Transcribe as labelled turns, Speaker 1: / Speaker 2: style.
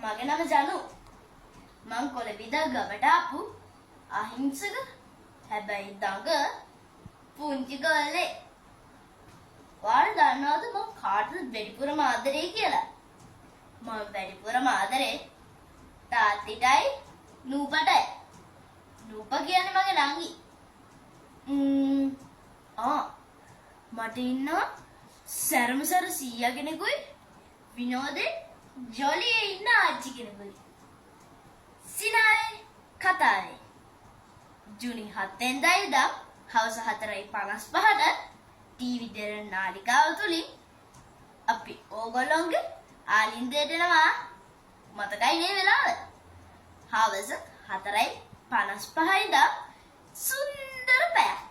Speaker 1: මගේ නම ජනු. මං කොළඹ ගමට ආපු අහිංසක හැබැයි දඟ පුංචි ගල්ලේ. ඔයාලා දන්නවද මං කාටද වැඩිපුරම ආදරේ කියලා? මම වැඩිපුරම ආදරේ තාත්තිටයි නූපටයි. නූප කියන්නේ මගේ නංගි. මට ඉන්නවා සරමසර සීයා කෙනෙකුයි විනෝදේ ජොලියේ ඉන්න ආච්චි කෙනෙකුයි. සිනායි කතාවේ ජූනි 7 වෙනිදා ඉඳන් හවස 4:55ට ටීවී දෙරණ නාලිකාව තුලින් අපි ඕගොල්ලෝගේ ආලින්දයට එනවා. මතකයි මේ වෙලාව? හවස 4:55 ඉඳන් සුන්දර පැයක්.